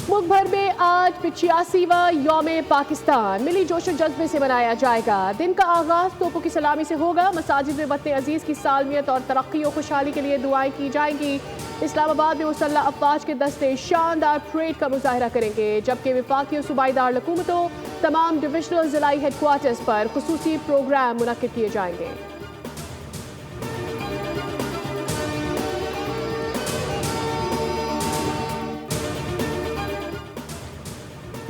मुल्क भर में आज 85वां यौम पाकिस्तान मिली जोशो जज्बे से मनाया जाएगा। दिन का आगाज तोपों की सलामी से होगा। मसाजिद में वतन अजीज की सालमियत और तरक्की और खुशहाली के लिए दुआएं की जाएंगी। इस्लामाबाद में मुसल्लह अफवाज के दस्ते शानदार परेड का मुजाहरा करेंगे, जबकि विफाकी और सूबाई दार हुकूमतों तमाम डिविजनल जिलाई हेडक्वार्टर्स पर खुसूसी प्रोग्राम मुनक्किद किए जाएंगे।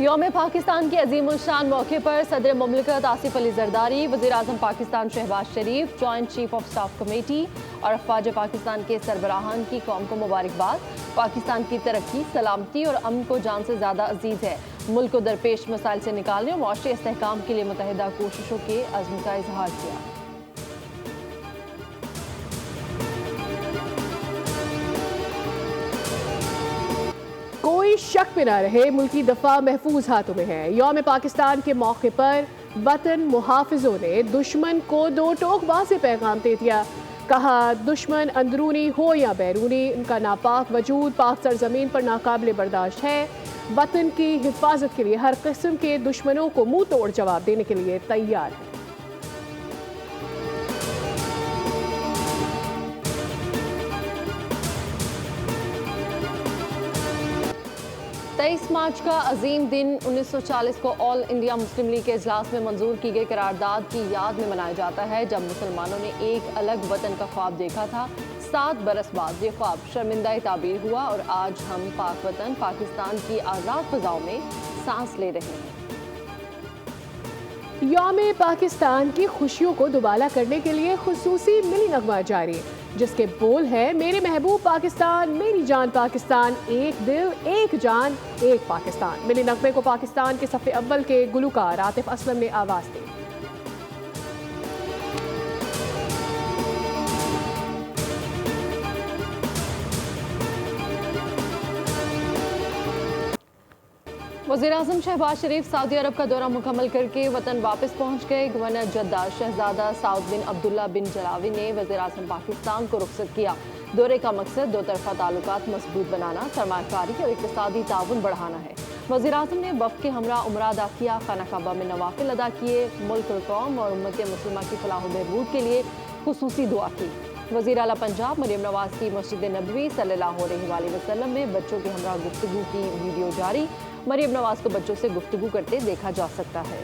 यौम पाकिस्तान के अजीम शान मौके पर सदर मुमलिकत आसिफ अली जरदारी, वज़ीर आज़म Pakistan Shahbaz Sharif, joint chief of staff committee और अफवाज पाकिस्तान के सरबराहान की कौम को मुबारकबाद। पाकिस्तान की तरक्की, सलामती और अमन को जान से ज़्यादा अजीज़ है। मुल्क को दरपेश मसाइल से निकालने और मुआशी इस्तेहकाम के लिए मुतहदा कोशिशों के अज़्म का इजहार किया। कोई शक में न रहे, मुल्की दफा महफूज हाथों में है। यौम पाकिस्तान के मौके पर वतन मुहाफिजों ने दुश्मन को दो टोक वाज़ेह पैगाम दे दिया। कहा, दुश्मन अंदरूनी हो या बैरूनी, उनका नापाक वजूद पाक सरजमीन पर नाकाबिले बर्दाश्त है। वतन की हिफाजत के लिए हर किस्म के दुश्मनों को मुंह तोड़ जवाब देने के लिए तैयार है। 23 मार्च का अजीम दिन 1940 को ऑल इंडिया मुस्लिम लीग के इजलास में मंजूर की गई करारदाद की याद में मनाया जाता है, जब मुसलमानों ने एक अलग वतन का ख्वाब देखा था। 7 बरस बाद ये ख्वाब शर्मिंदा ताबीर हुआ और आज हम पाक वतन पाकिस्तान की आज़ाद फ़ज़ाओं में सांस ले रहे हैं। यौम पाकिस्तान की खुशियों को दुबाला करने के लिए खुसूसी मिली नगमा जारी, जिसके बोल है, मेरे महबूब पाकिस्तान, मेरी जान पाकिस्तान, एक दिल एक जान एक पाकिस्तान। मिली नगमे को पाकिस्तान के सफ़े अव्वल के गुलकार आतिफ असलम ने आवाज़ दी। वज़ीर आज़म शहबाज शरीफ सऊदी अरब का दौरा मुकम्मल करके वतन वापस पहुँच गए। गवर्नर जद्दा शहजादा साउद बिन अब्दुल्ला बिन जलावी ने वज़ीर आज़म पाकिस्तान को रुखसत किया। दौरे का मकसद दो तरफा ताल्लुकात मजबूत बनाना, सरमायाकारी और इक़्तिसादी ताउन बढ़ाना है। वज़ीर आज़म ने वफ़द के हमरा उमरा अदा किया, खाना काबा में नवाफिल अदा किए, मुल्क और कौम और उम्मत मुस्लिमा की फलाह व बहबूद के लिए खुसूसी दुआ की। वज़ीर आला पंजाब मरियम नवाज़ की मस्जिद नबवी सल्लल्लाहु अलैहि वसल्लम में बच्चों के हमरा गुफ्तगू की वीडियो जारी। मरियम नवाज़ को बच्चों से गुफ्तगू करते देखा जा सकता है।